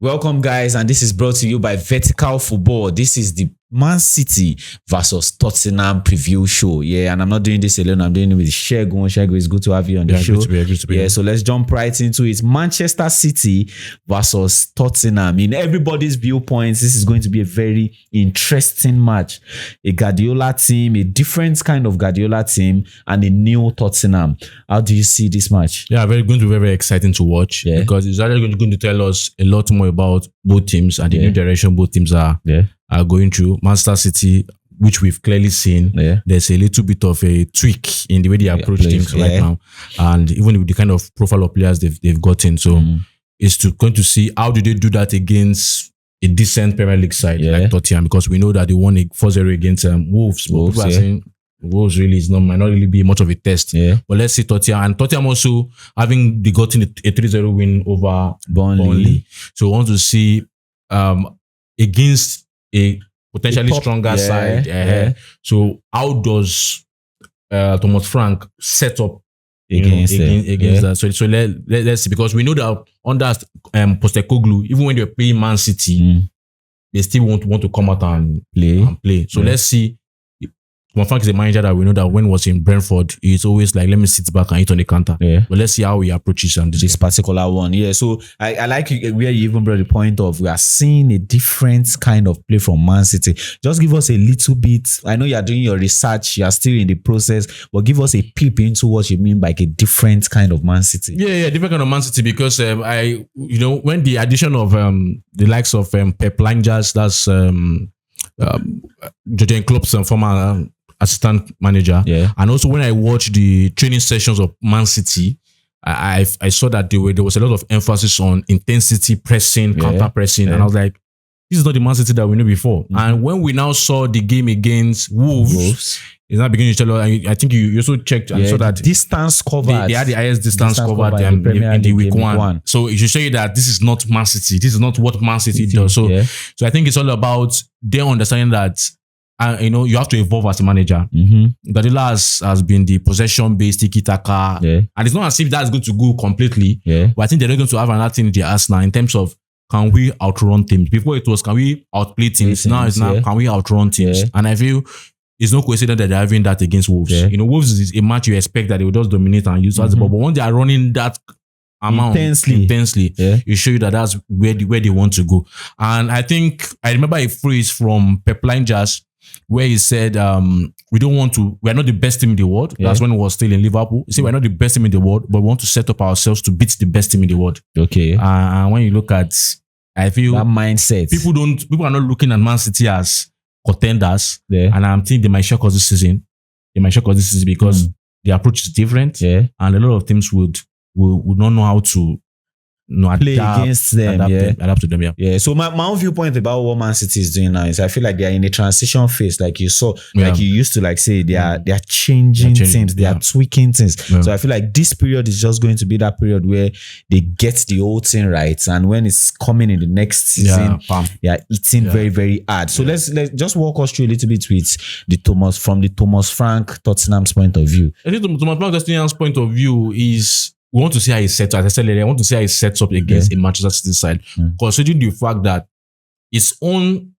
Welcome, guys, and this is brought to you by Vertical Football. This is the Man City versus Tottenham preview show. Yeah, and I'm not doing this alone. I'm doing it with Shegun. Shegun, it's good to have you on the show. Good to be so let's jump right into it. Manchester City versus Tottenham. In everybody's viewpoints, this is going to be a very interesting match. A Guardiola team, a different kind of Guardiola team, and a new Tottenham. How do you see this match? Yeah, going to be very exciting to watch because it's actually going to tell us a lot more about both teams and the new direction both teams are going through. Manchester City, which we've clearly seen, there's a little bit of a tweak in the way they approach things right now, and even with the kind of profile of players they've gotten. So it's going to see how do they do that against a decent Premier League side like Tottenham, because we know that they won a 4-0 against Wolves. But people are saying Wolves really might not really be much of a test. But let's see Tottenham, and Tottenham also having gotten a 3-0 win over Burnley. So we want to see against a potentially stronger side. So how does Thomas Frank set up against that? So let's see, because we know that under Postecoglou, even when they're playing Man City, they still want to come out and play. So let's see. Thomas Frank is a manager that we know that when he was in Brentford, he's always like, let me sit back and eat on the counter. But let's see how he approaches this particular one. So I like where you even brought the point of we are seeing a different kind of play from Man City. Just give us a little bit. I know you are doing your research, you are still in the process, but give us a peep into what you mean by a different kind of Man City. Different kind of Man City, because when the addition of the likes of Pep Lingers, that's Jurgen Klopp's former assistant manager, and also when I watched the training sessions of Man City, I saw that there was a lot of emphasis on intensity pressing, counter pressing, and I was like, this is not the Man City that we knew before. And when we now saw the game against Wolves, it's not beginning to tell us. I think you also checked and saw that distance covered. They had the highest distance covered in the week one. So it should show you that this is not Man City. This is not what Man City does. So I think it's all about their understanding that you have to evolve as a manager. Guardiola has been the possession-based tiki-taka, and it's not as if that's going to go completely. But I think they're not going to have another thing in the arsenal in terms of, can we outrun teams? Before it was, can we outplay teams? Now it's now, can we outrun teams? And I feel it's no coincidence that they're having that against Wolves. Wolves is a match you expect that they will just dominate and use as the ball. But when they are running that amount intensely, it shows you that that's where they want to go. And I think I remember a phrase from Pep Lingers where he said, we're not the best team in the world. That's when he was still in Liverpool. He said, we're not the best team in the world, but we want to set up ourselves to beat the best team in the world. And when you look at, I feel that mindset, people are not looking at Man City as contenders. And I'm thinking they might shock us this season. Because the approach is different. And a lot of teams would not know how to play against them, adapt to them. So my own viewpoint about what Man City is doing now is I feel like they are in a transition phase, like you saw, like you used to say they are changing things, they are tweaking things. So I feel like this period is just going to be that period where they get the old thing right, and when it's coming in the next season, they are eating very, very hard. So let's just walk us through a little bit with from the Thomas Frank Tottenham's point of view. I think Thomas Frank Tottenham's point of view is, we want to see how he sets up. As I said earlier, I want to see how he sets up against a Manchester City side. Considering the fact that his own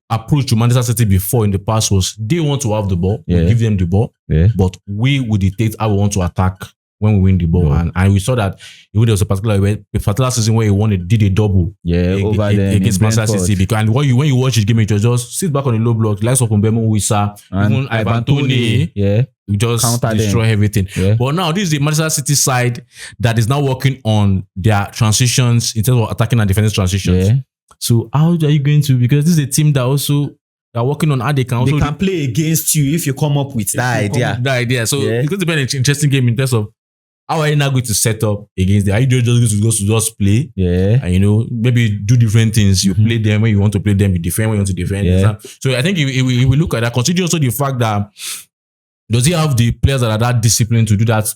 approach to Manchester City before in the past was they want to have the ball, we give them the ball, but we would dictate how we want to attack when we win the ball. And we saw that even there was a particular season where he did a double against Manchester City. And when you watch the game, it was just sit back on the low block, likes of Mbemo, Wissa, even Ivan Toney. We just destroy everything. But now this is the Manchester City side that is now working on their transitions in terms of attacking and defensive transitions. So how are you going to, because this is a team that also are working on how they can play against you if you come up with that idea. So it's going to be an interesting game in terms of how are you now going to set up against them? Are you just going to just play? And maybe do different things. You play them when you want to play them, you defend when you want to defend. So I think if we look at that, considering also the fact that does he have the players that are that disciplined to do that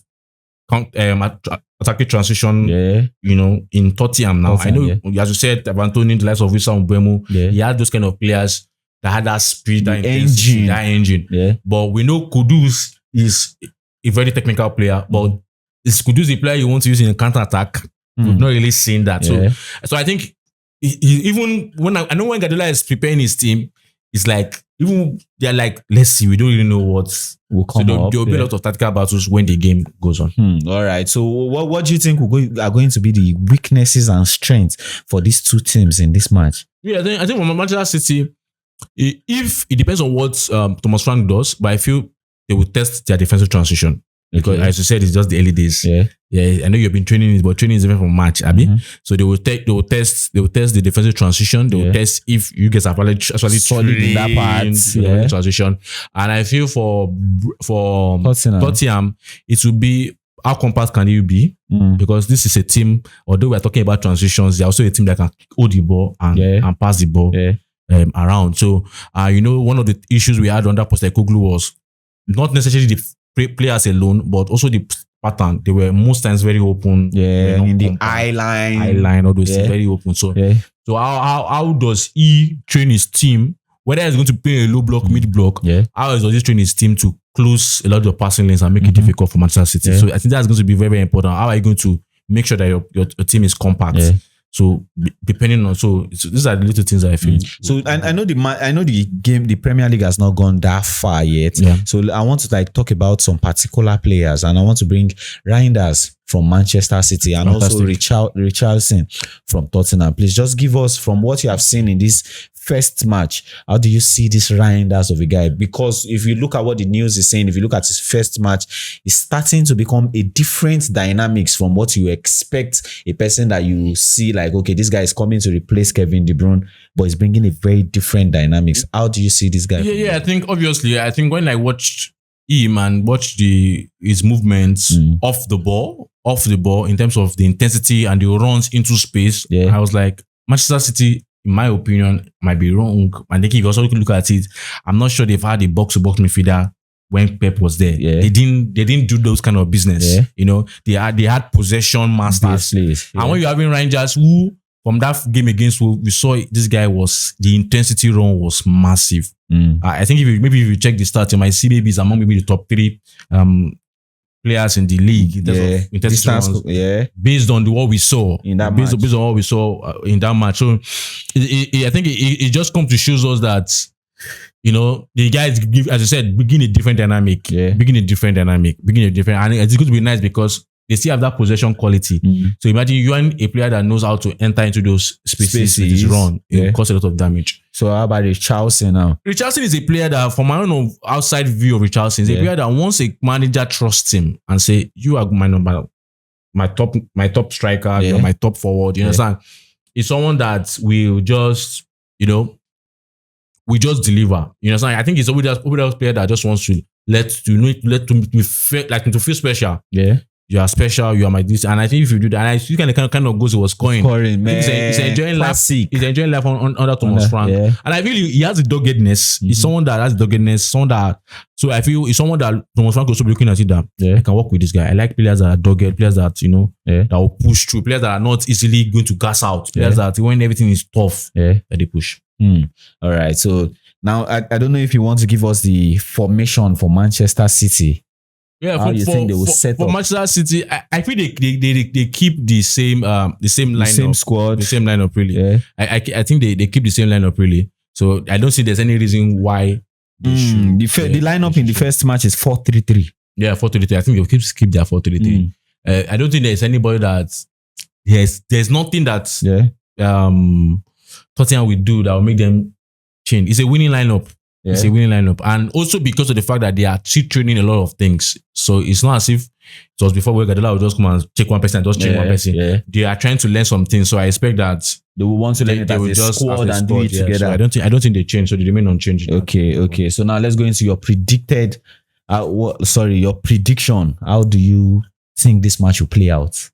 attacking transition, in Tottenham now? I know, as you said, Anthony, the likes of Wissa Mbemo, he had those kind of players that had that speed, that engine. But we know Kudus is a very technical player, but is Kudus a player you want to use in a counter attack? We've not really seen that. So I think even when I know when Guardiola is preparing his team, it's like even they're like, let's see, we don't really know what will come up. There will be a lot of tactical battles when the game goes on. All right. So what do you think are going to be the weaknesses and strengths for these two teams in this match? Yeah, I think for Manchester City, if it depends on what Thomas Frank does, but I feel they will test their defensive transition. Because as you said, it's just the early days. Yeah. I know you've been training it, but training is different from match, Abby. So they will test the defensive transition. They will test if you guys are actually solid in that part. Transition. And I feel for Tottenham, it will be how compact can you be? Because this is a team, although we're talking about transitions, they're also a team that can hold the ball and pass the ball around. So one of the issues we had under Postecoglou was not necessarily the players alone, but also the pattern. They were most times very open. In the eye line, all those things, very open. So how does he train his team? Whether he's going to play a low block, mid block, how does he train his team to close a lot of passing lanes and make it difficult for Manchester City? So I think that's going to be very, very important. How are you going to make sure that your team is compact? So depending on these are the little things that I feel. So I know the Premier League has not gone that far yet. So I want to talk about some particular players, and I want to bring Reinders from Manchester City and also Richarlison from Tottenham. Please just give us, from what you have seen in this first match, how do you see this Reinders of a guy? Because if you look at what the news is saying, if you look at his first match, it's starting to become a different dynamics from what you expect a person that you see like, okay, this guy is coming to replace Kevin De Bruyne, but he's bringing a very different dynamics. How do you see this guy? I think when I watched him and watched his movements off the ball in terms of the intensity and the runs into space, I was like, Manchester City, in my opinion, might be wrong. And if you also look at it, I'm not sure they've had a box-to-box midfielder when Pep was there. They didn't do those kind of business. They had possession masters. And when you're having Rangers, who from that game against Wolves, we saw this guy the intensity run was massive. I think if you check the stats, you might see maybe he's among maybe the top 3 players in the league in terms of intensity runs, based on what we saw in that match. Based on what we saw in that match. So I think it just comes to show us that the guys, as I said, begin a different dynamic. And it's going to be nice because they still have that possession quality. So imagine you are a player that knows how to enter into those spaces with his run. It will cause a lot of damage. So how about Richarlison now? Richarlison is a player that, from my own outside view of Richarlison, is a player that once a manager trusts him and say, you are my top striker, you're my top forward, you understand? It's someone that will just, we just deliver. You understand? I think it's always a player that just wants to to feel special. You are special, you are my this. And I think if you do that, and I see kind of goes, he was scoring, man. He's enjoying life. He's enjoying life under Thomas Frank. And I feel he has a doggedness. He's someone that has doggedness, so I feel he's someone that Thomas Frank also be looking at it that I can work with this guy. I like players that are dogged, players that, that will push through, players that are not easily going to gas out, players that when everything is tough, that they push. All right. So now I don't know if you want to give us the formation for Manchester City. How you think they will set up? For Manchester City, I feel they keep the same lineup, the same squad, the same lineup really. I think they keep the same lineup really. So I don't see there's any reason why they should. The lineup in the first match is 4-3-3. Yeah, 4-3-3. I think they'll keep their 4-3-3. I don't think there's anybody that there's nothing that Tottenham will do that will make them change. It's a winning lineup. It's a winning lineup. And also because of the fact that they are still training a lot of things. So it's not as if it was before where Guardiola would just come and check one person and just change one person. They are trying to learn some things. So I expect that they will want to learn it as a squad and do it together. So I don't think they change. So they remain unchanged. Okay. So now let's go into your your prediction. How do you think this match will play out?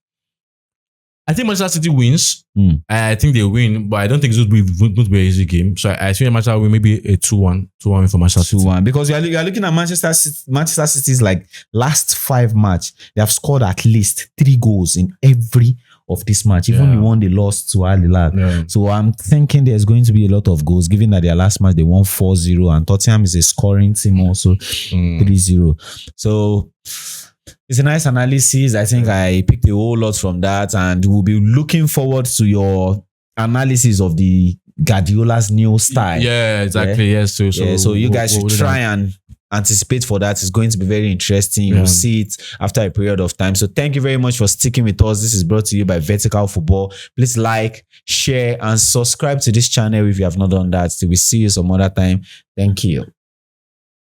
I think Manchester City wins. I think they win, but I don't think it's going to be an easy game. So I think Manchester will maybe a 2-1 for Manchester City. 2-1. Because you are looking at Manchester City's like last 5 match. They have scored at least 3 goals in every of this match. Even the one they lost to Al Hilal. So I'm thinking there's going to be a lot of goals, given that their last match they won 4-0 and Tottenham is a scoring team also 3-0. So it's a nice analysis. I think I picked a whole lot from that, and we'll be looking forward to your analysis of the Guardiola's new style. Yeah, exactly. Yeah? Yes. So you guys should try and anticipate for that. It's going to be very interesting. You'll see it after a period of time. So thank you very much for sticking with us. This is brought to you by Vertical Football. Please like, share, and subscribe to this channel if you have not done that. Till we see you some other time. Thank you.